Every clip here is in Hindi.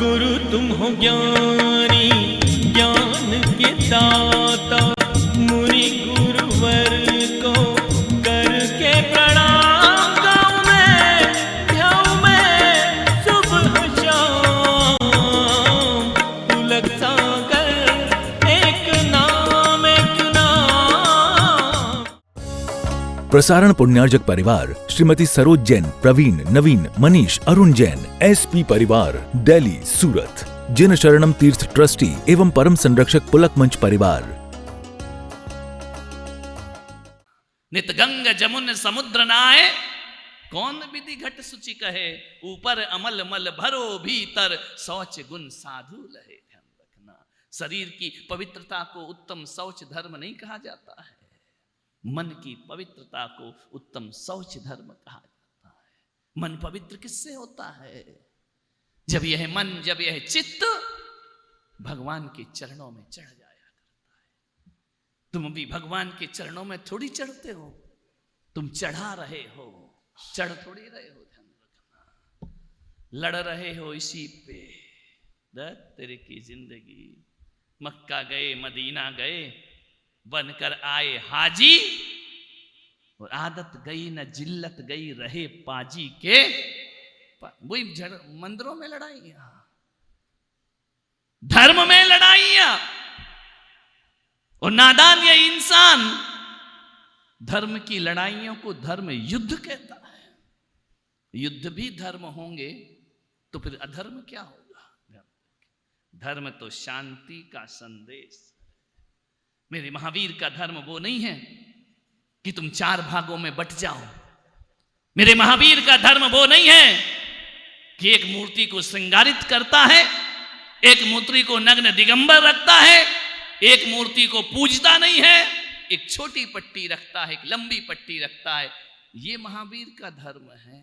गुरु तुम हो ज्ञानी ज्ञान के दाता, मुनि गुरुवर को करके प्रणाम गाऊं मैं सुबह शाम। पुलक सागर एक नाम एक नाम। प्रसारण पुण्यार्जक परिवार श्रीमती सरोज जैन, प्रवीण, नवीन, मनीष, अरुण जैन, एसपी परिवार, दिल्ली, सूरत। जिन शरणम तीर्थ ट्रस्टी एवं परम संरक्षक पुलक मंच परिवार। नित गंग जमुन समुद्र नाय, कौन विधि घट सुचि कहे। ऊपर अमल मल भरो भीतर, शौच गुण साधु लहे। ध्यान रखना, शरीर की पवित्रता को उत्तम शौच धर्म नहीं कहा जाता है, मन की पवित्रता को उत्तम शौच धर्म कहा जाता है। मन पवित्र किससे होता है? जब यह मन, जब यह चित्त भगवान के चरणों में चढ़ जाया करता है। तुम भी भगवान के चरणों में थोड़ी चढ़ते हो, तुम चढ़ा रहे हो, चढ़ थोड़ी रहे हो। ध्यान रखना, लड़ रहे हो इसी पे। तेरे की जिंदगी, मक्का गए, मदीना गए, बनकर आए हाजी, और आदत गई न जिल्लत गई, रहे पाजी के। वही मंदिरों में लड़ाइयां, धर्म में लड़ाइयां। और नादान ये इंसान धर्म की लड़ाइयों को धर्म युद्ध कहता है। युद्ध भी धर्म होंगे तो फिर अधर्म क्या होगा? धर्म तो शांति का संदेश। मेरे महावीर का धर्म वो नहीं है कि तुम चार भागों में बट जाओ। मेरे महावीर का धर्म वो नहीं है कि एक मूर्ति को श्रृंगारित करता है, एक मूर्ति को नग्न दिगंबर रखता है, एक मूर्ति को पूजता नहीं है, एक छोटी पट्टी रखता है, एक लंबी पट्टी रखता है। ये महावीर का धर्म है।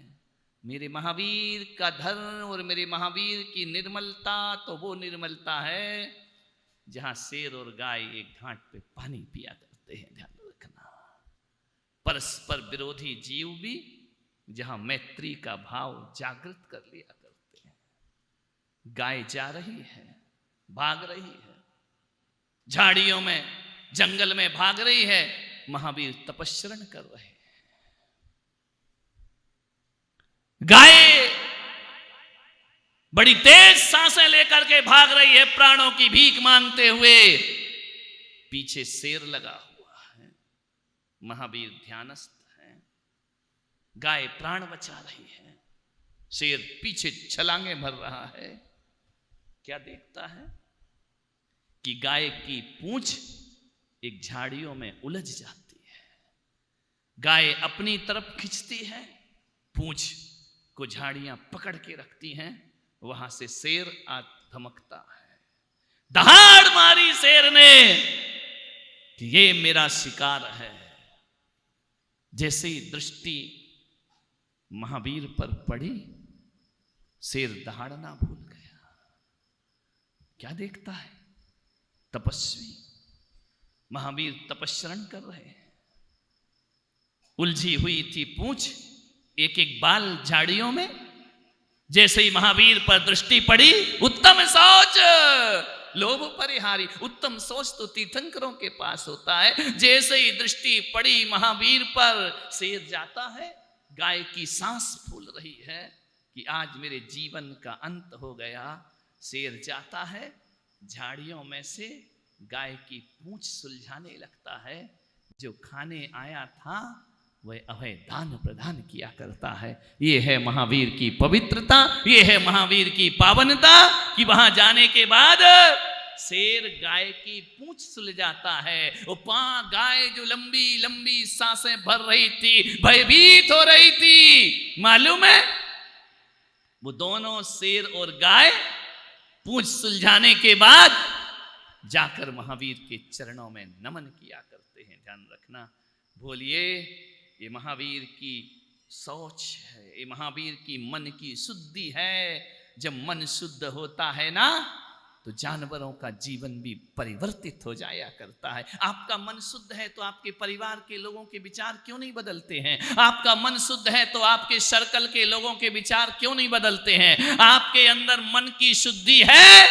मेरे महावीर का धर्म और मेरे महावीर की निर्मलता तो वो निर्मलता है जहां शेर और गाय एक घाट पे पानी पिया करते हैं। ध्यान रखना, परस्पर विरोधी जीव भी जहां मैत्री का भाव जागृत कर लिया करते हैं। गाय जा रही है, भाग रही है, झाड़ियों में, जंगल में भाग रही है, महावीर तपस्रण कर रहे हैं। गाय बड़ी तेज सांसें लेकर के भाग रही है, प्राणों की भीख मांगते हुए। पीछे शेर लगा हुआ है, महावीर ध्यानस्थ है। गाय प्राण बचा रही है, शेर पीछे छलांगे भर रहा है। क्या देखता है कि गाय की पूंछ एक झाड़ियों में उलझ जाती है। गाय अपनी तरफ खींचती है, पूंछ को झाड़ियां पकड़ के रखती हैं। वहां से शेर आ धमकता है। दहाड़ मारी शेर ने कि ये मेरा शिकार है। जैसे ही दृष्टि महावीर पर पड़ी, शेर दहाड़ना भूल गया। क्या देखता है? तपस्वी महावीर तपस्रण कर रहे हैं। उलझी हुई थी पूंछ, एक एक बाल झाड़ियों में। जैसे ही महावीर पर दृष्टि पड़ी, उत्तम शौच लोभ परिहारी। उत्तम शौच तो तीर्थंकरों के पास होता है। जैसे ही दृष्टि पड़ी महावीर पर, शेर जाता है। गाय की सांस फूल रही है कि आज मेरे जीवन का अंत हो गया। शेर जाता है, झाड़ियों में से गाय की पूंछ सुलझाने लगता है। जो खाने आया था वह अभय दान प्रदान किया करता है। ये है महावीर की पवित्रता, ये है महावीर की पावनता कि वहां जाने के बाद शेर गाय की पूंछ सुलझाता है। वो गाय जो लंबी लंबी सांसें भर रही थी, भयभीत हो रही थी, मालूम है? वो दोनों शेर और गाय पूंछ सुलझाने के बाद जाकर महावीर के चरणों में नमन किया करते हैं। ध्यान रखना, बोलिए, ये महावीर की सोच है, ये महावीर की मन की शुद्धि है। जब मन शुद्ध होता है ना, तो जानवरों का जीवन भी परिवर्तित हो जाया करता है। आपका मन शुद्ध है तो आपके परिवार के लोगों के विचार क्यों नहीं बदलते हैं? आपका मन शुद्ध है तो आपके सर्कल के लोगों के विचार क्यों नहीं बदलते हैं? आपके अंदर मन की शुद्धि है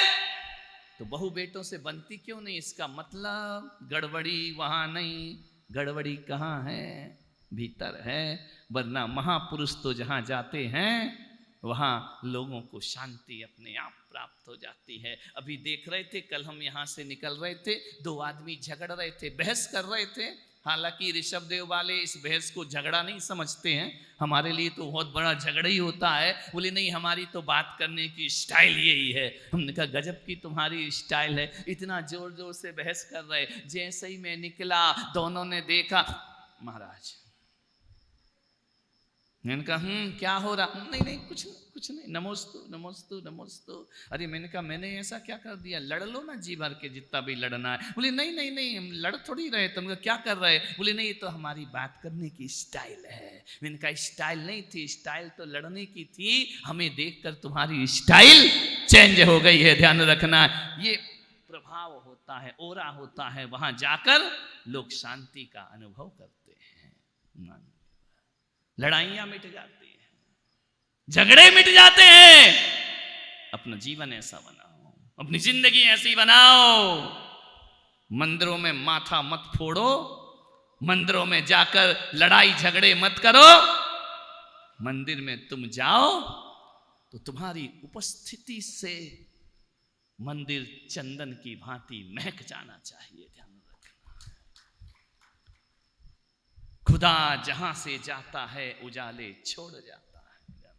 तो बहू बेटों से बनती क्यों नहीं? इसका मतलब गड़बड़ी वहां नहीं, गड़बड़ी कहाँ है? भीतर है। वरना महापुरुष तो जहां जाते हैं वहां लोगों को शांति अपने आप प्राप्त हो जाती है। अभी देख रहे थे, कल हम यहां से निकल रहे थे, दो आदमी झगड़ रहे थे, बहस कर रहे थे। हालांकि ऋषभदेव वाले इस बहस को झगड़ा नहीं समझते हैं, हमारे लिए तो बहुत बड़ा झगड़ा ही होता है। बोले नहीं, हमारी तो बात करने की स्टाइल यही है। हमने कहा गजब की तुम्हारी स्टाइल है, इतना जोर जोर से बहस कर रहे। जैसे ही मैं निकला दोनों ने देखा, महाराज मैंने कहा क्या हो रहा? नहीं कुछ नहीं, नमोस्तु नमोस्तु नमोस्तु। अरे मैंने कहा मैंने ऐसा क्या कर दिया? लड़ लो ना जी भर के जितना भी लड़ना है। बोले नहीं हम लड़ थोड़ी रहे। तुम क्या कर रहे? बोले नहीं, तो हमारी बात करने की स्टाइल है। मैंने कहा स्टाइल नहीं थी, स्टाइल तो लड़ने की थी। हमें देखकर तुम्हारी स्टाइल चेंज हो गई है, ध्यान रखना। ये प्रभाव होता है, ओरा होता है, वहां जाकर लोग शांति का अनुभव करते हैं। लड़ाइयां मिट जाती हैं, झगड़े मिट जाते हैं। अपना जीवन ऐसा बनाओ, अपनी जिंदगी ऐसी बनाओ। मंदिरों में माथा मत फोड़ो, मंदिरों में जाकर लड़ाई झगड़े मत करो। मंदिर में तुम जाओ तो तुम्हारी उपस्थिति से मंदिर चंदन की भांति महक जाना चाहिए। ध्यान खुदा जहां से जाता है उजाले छोड़ जाता है।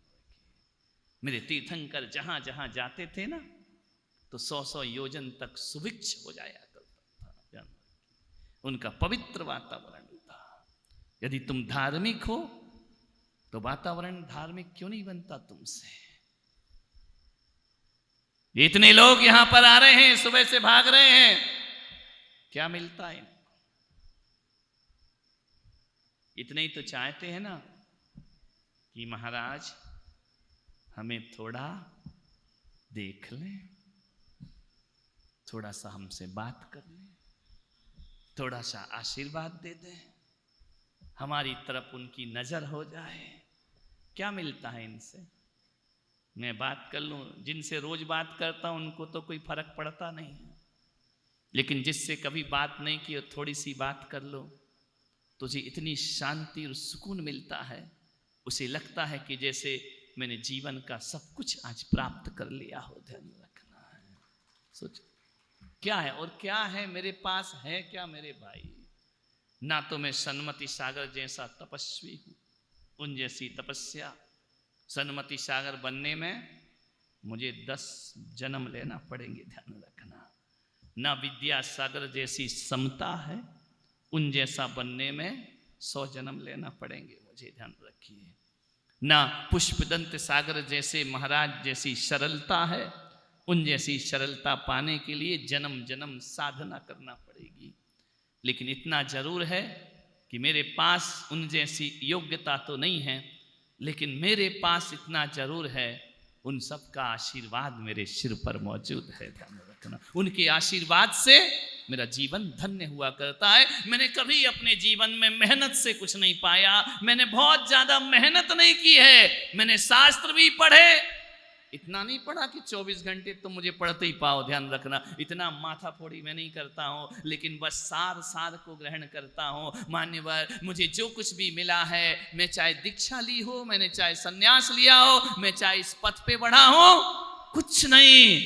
मेरे तीर्थंकर जहां जहां जाते थे ना तो 100 योजन तक सुभिक्ष हो जाया करता था। उनका पवित्र वातावरण था। यदि तुम धार्मिक हो तो वातावरण धार्मिक क्यों नहीं बनता तुमसे? इतने लोग यहां पर आ रहे हैं, सुबह से भाग रहे हैं, क्या मिलता है? इतने ही तो चाहते हैं ना कि महाराज हमें थोड़ा देख लें, थोड़ा सा हमसे बात कर लें, थोड़ा सा आशीर्वाद दे दें, हमारी तरफ उनकी नजर हो जाए। क्या मिलता है इनसे? मैं बात कर लूं, जिनसे रोज बात करता हूं उनको तो कोई फर्क पड़ता नहीं है, लेकिन जिससे कभी बात नहीं की और थोड़ी सी बात कर लो तुझे इतनी शांति और सुकून मिलता है, उसे लगता है कि जैसे मैंने जीवन का सब कुछ आज प्राप्त कर लिया हो। ध्यान रखना है। सोच क्या है और क्या है मेरे पास है क्या मेरे भाई? ना तो मैं सन्मति सागर जैसा तपस्वी हूं, उन जैसी तपस्या। सन्मति सागर बनने में मुझे 10 जन्म लेना पड़ेंगे, ध्यान रखना। ना विद्या सागर जैसी समता है, उन जैसा बनने में 100 जन्म लेना पड़ेंगे मुझे, ध्यान रखिए। ना पुष्पदंत सागर जैसे महाराज जैसी सरलता है, उन जैसी सरलता पाने के लिए जन्म जन्म साधना करना पड़ेगी। लेकिन इतना जरूर है कि मेरे पास उन जैसी योग्यता तो नहीं है, लेकिन मेरे पास इतना जरूर है, उन सब का आशीर्वाद मेरे सिर पर मौजूद है। ध्यान रखना, उनके आशीर्वाद से मेरा जीवन धन्य हुआ करता है। मैंने कभी अपने जीवन में मेहनत से कुछ नहीं पाया, मैंने बहुत ज्यादा मेहनत नहीं की है। मैंने शास्त्र भी पढ़े, इतना नहीं पढ़ा कि 24 घंटे तो मुझे पढ़ते ही पाओ, ध्यान रखना। इतना माथा फोड़ी मैं नहीं करता हूँ, लेकिन बस सार को ग्रहण करता हूँ। मान्यवर, मुझे जो कुछ भी मिला है, मैं चाहे दीक्षा ली हो, मैंने चाहे संन्यास लिया हो, मैं चाहे इस पथ पे बढ़ा हूँ, कुछ नहीं,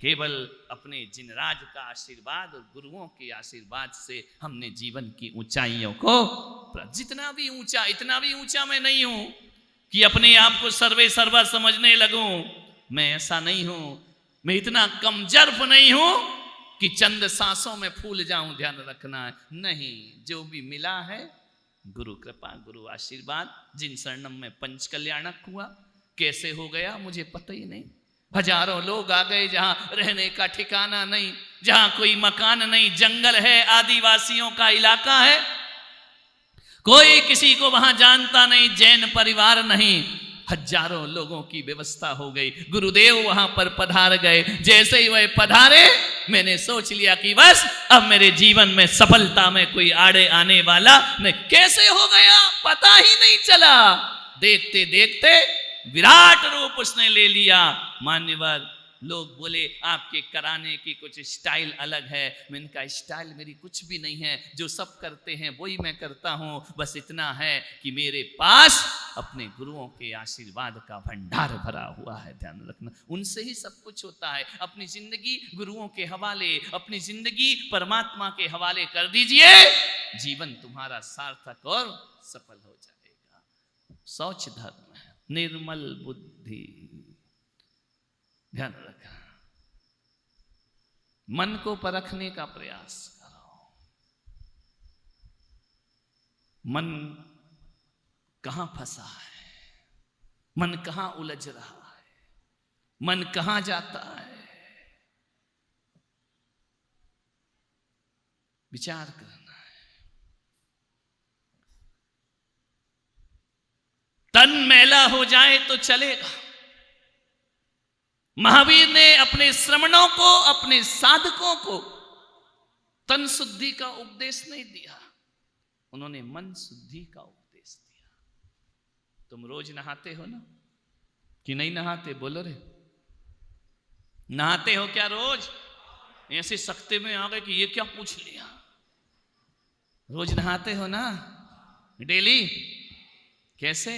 केवल अपने जिनराज का आशीर्वाद और गुरुओं के आशीर्वाद से हमने जीवन की ऊंचाइयों को, जितना भी ऊंचा, इतना भी ऊंचा मैं नहीं हूं कि अपने आप को सर्वे सर्वा समझने लगूं। मैं ऐसा नहीं हूं। मैं इतना कमजोर नहीं हूं कि चंद सांसों में फूल जाऊं, ध्यान रखना है। नहीं, जो भी मिला है गुरु कृपा, गुरु आशीर्वाद। जिन शरणम में पंच कल्याणक हुआ, कैसे हो गया मुझे पता ही नहीं। हजारों लोग आ गए, जहां रहने का ठिकाना नहीं, जहां कोई मकान नहीं, जंगल है, आदिवासियों का इलाका है, कोई किसी को वहां जानता नहीं, जैन परिवार नहीं। हजारों लोगों की व्यवस्था हो गई। गुरुदेव वहां पर पधार गए। जैसे ही वह पधारे, मैंने सोच लिया कि बस अब मेरे जीवन में सफलता में कोई आड़े आने वाला नहीं। कैसे हो गया पता ही नहीं चला। देखते देखते विराट रूप उसने ले लिया। मान्यवर लोग बोले आपके कराने की कुछ स्टाइल अलग है। मैंने कहा स्टाइल मेरी कुछ भी नहीं है, जो सब करते हैं वही मैं करता हूं। बस इतना है कि मेरे पास अपने गुरुओं के आशीर्वाद का भंडार भरा हुआ है। ध्यान रखना, उनसे ही सब कुछ होता है। अपनी जिंदगी गुरुओं के हवाले, अपनी जिंदगी परमात्मा के हवाले कर दीजिए, जीवन तुम्हारा सार्थक और सफल हो जाएगा। शौच धर्म है, निर्मल बुद्धि। ध्यान रखना, मन को परखने का प्रयास करो। मन कहां फंसा है, मन कहां उलझ रहा है, मन कहां जाता है, विचार करना है। तन मैला हो जाए तो चलेगा। महावीर ने अपने श्रमणों को, अपने साधकों को तन शुद्धि का उपदेश नहीं दिया, उन्होंने मन शुद्धि का उपदेश दिया। तुम रोज नहाते हो ना कि नहीं नहाते? बोलो रे, नहाते हो क्या रोज? ऐसे सख्ते में आ गए कि ये क्या पूछ लिया। रोज नहाते हो ना, डेली? कैसे?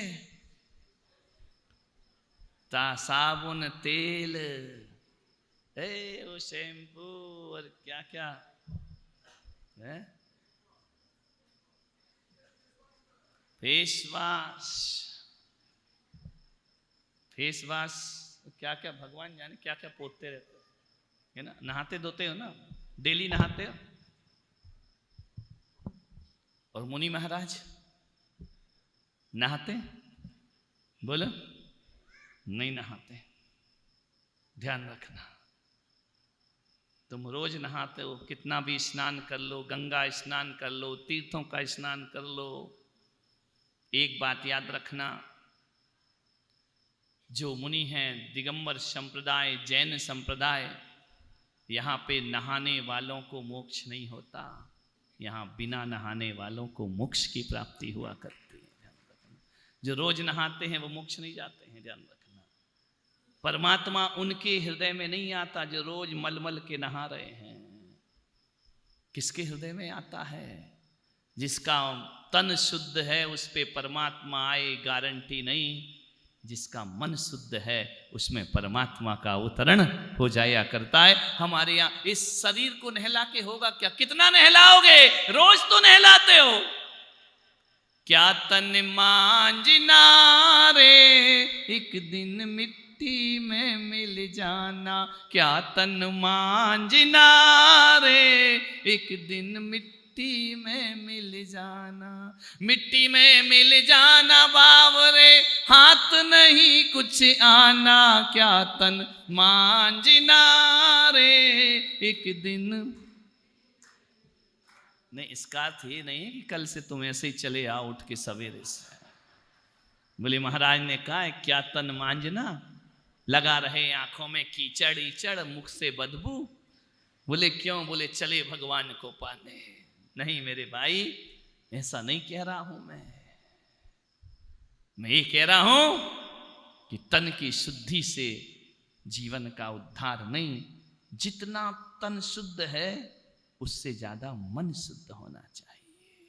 साबुन, तेल, वो शैम्पू और क्या क्या है, फेस वॉश, क्या क्या भगवान जाने क्या क्या पोतते रहते है ना। नहाते धोते हो ना, डेली नहाते हो? और मुनि महाराज नहाते? बोलो, नहीं नहाते। ध्यान रखना, तुम रोज नहाते हो, कितना भी स्नान कर लो, गंगा स्नान कर लो, तीर्थों का स्नान कर लो, एक बात याद रखना, जो मुनि हैं दिगंबर संप्रदाय, जैन संप्रदाय, यहाँ पे नहाने वालों को मोक्ष नहीं होता, यहाँ बिना नहाने वालों को मोक्ष की प्राप्ति हुआ करती है। ध्यान रखना, जो रोज नहाते हैं वो मोक्ष नहीं जाते हैं। ध्यान रखना, परमात्मा उनके हृदय में नहीं आता जो रोज मलमल के नहा रहे हैं। किसके हृदय में आता है? जिसका तन शुद्ध है उस पे परमात्मा आए गारंटी नहीं, जिसका मन शुद्ध है उसमें परमात्मा का अवतरण हो जाया करता है। हमारे यहाँ इस शरीर को नहला के होगा क्या? कितना नहलाओगे? रोज तो नहलाते हो। क्या तन मांजना रे एक दिन मिट्टी में मिल जाना, क्या तन मांजना रे एक दिन मिट्टी में मिल जाना, मिट्टी में मिल जाना बावरे हाथ नहीं कुछ आना, क्या तन मांजना रे एक दिन। नहीं, इसका अर्थ ये नहीं है कि कल से तुम ऐसे ही चले आओ उठ के सवेरे से। बोले महाराज ने कहा क्या तन मांजना, लगा रहे आंखों में कीचड़ ईचड़, मुख से बदबू। बोले क्यों? बोले चले भगवान को पाने। नहीं मेरे भाई, ऐसा नहीं कह रहा हूं मैं ये कह रहा हूं कि तन की शुद्धि से जीवन का उद्धार नहीं, जितना तन शुद्ध है उससे ज्यादा मन शुद्ध होना चाहिए।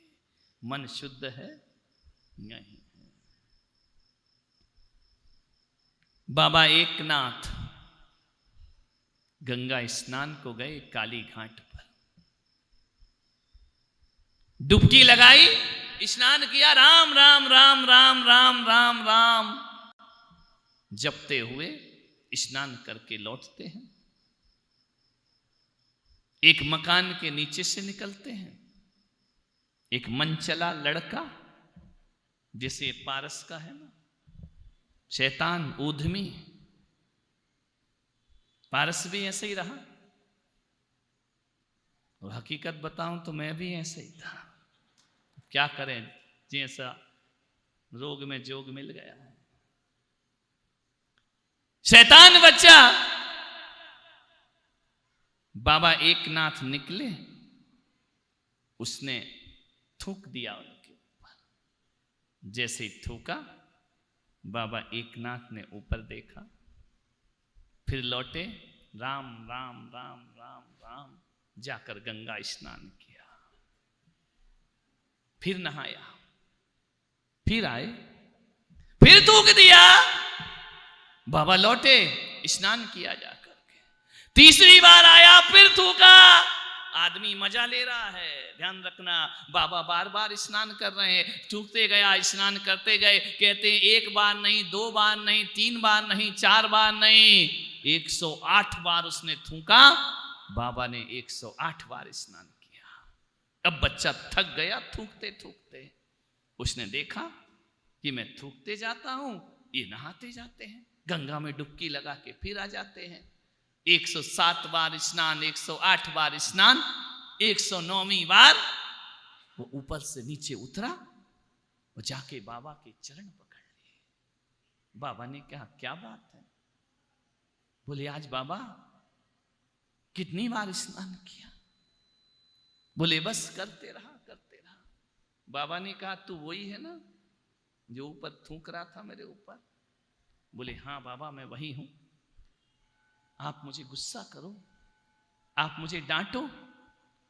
मन शुद्ध है नहीं। बाबा एकनाथ गंगा स्नान को गए, काली घाट पर डुबकी लगाई, स्नान किया, राम राम राम राम राम राम राम जपते हुए स्नान करके लौटते हैं। एक मकान के नीचे से निकलते हैं, एक मनचला लड़का, जैसे पारस का है ना, शैतान ऊधमी, पारस भी ऐसे ही रहा। और हकीकत बताऊं तो मैं भी ऐसे ही था। क्या करें, जैसा रोग में जोग मिल गया है। शैतान बच्चा। बाबा एकनाथ निकले, उसने थूक दिया उनके ऊपर। जैसे ही थूका, बाबा एकनाथ ने ऊपर देखा, फिर लौटे, राम राम राम राम राम, जाकर गंगा स्नान किया, फिर नहाया, फिर आए, फिर थूक दिया। बाबा लौटे, स्नान किया जाकर के, तीसरी बार आया, फिर थूका। आदमी मजा ले रहा है, ध्यान रखना। बाबा बार बार स्नान कर रहे हैं, थूकते गया, स्नान करते गए। कहते हैं 1 बार नहीं, 2 बार नहीं, 3 बार नहीं, 4 बार नहीं, 108 बार उसने थूका। बाबा ने 108 बार स्नान किया। अब बच्चा थक गया थूकते थूकते। उसने देखा कि मैं थूकते जाता हूं, ये नहाते जाते हैं, गंगा में डुबकी लगा के फिर आ जाते हैं। 107 बार स्नान, 108 बार स्नान, 109वीं बार वो ऊपर से नीचे उतरा और जाके बाबा के चरण पकड़ लिए। बाबा ने कहा क्या बात है? बोले आज बाबा कितनी बार स्नान किया? बोले बस करते रहा करते रहा। बाबा ने कहा तू वही है ना जो ऊपर थूक रहा था मेरे ऊपर? बोले हाँ बाबा मैं वही हूं। आप मुझे गुस्सा करो, आप मुझे डांटो,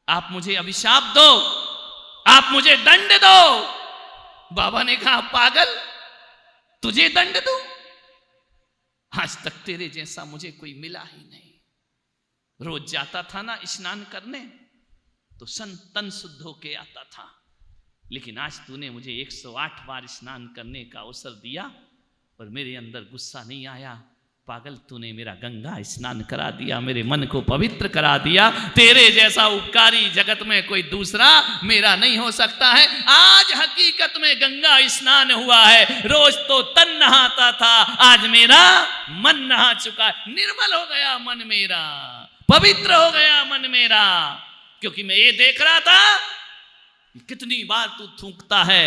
आप मुझे अभिशाप दो, आप मुझे दंड दो। बाबा ने कहा पागल, तुझे दंड दूं? आज तक तेरे जैसा मुझे कोई मिला ही नहीं। रोज जाता था ना स्नान करने तो तन शुद्ध होके आता था, लेकिन आज तूने मुझे 108 बार स्नान करने का अवसर दिया और मेरे अंदर गुस्सा नहीं आया। पागल, तूने मेरा गंगा स्नान करा दिया, मेरे मन को पवित्र करा दिया। तेरे जैसा उपकारी जगत में कोई दूसरा मेरा नहीं हो सकता है। आज हकीकत में गंगा स्नान हुआ है। रोज तो तन नहाता था, आज मेरा मन नहा चुका है। निर्मल हो गया मन मेरा, पवित्र हो गया मन मेरा, क्योंकि मैं ये देख रहा था कि कितनी बार तू थूकता है,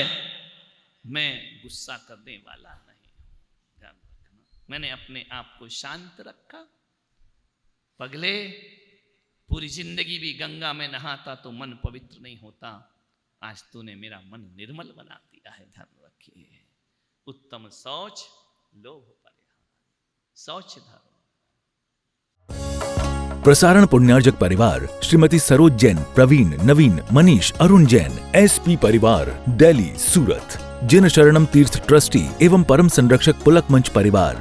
मैं गुस्सा करने वाला नहीं। मैंने अपने आप को शांत रखा। पगले, पूरी जिंदगी भी गंगा में नहाता तो मन पवित्र नहीं होता। आज तूने मेरा मन निर्मल बना दिया है। ध्यान रखिए, उत्तम शौच लोभ परिहार, शौच धर्म। प्रसारण पुण्यार्जक परिवार श्रीमती सरोज जैन, प्रवीण, नवीन, मनीष, अरुण जैन, SP परिवार, दिल्ली, सूरत। जिन शरणम तीर्थ ट्रस्टी एवं परम संरक्षक पुलक मंच परिवार।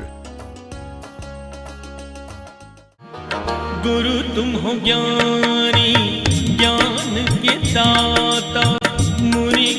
गुरु तुम हो ज्ञानी, ज्ञान के दाता, मुनि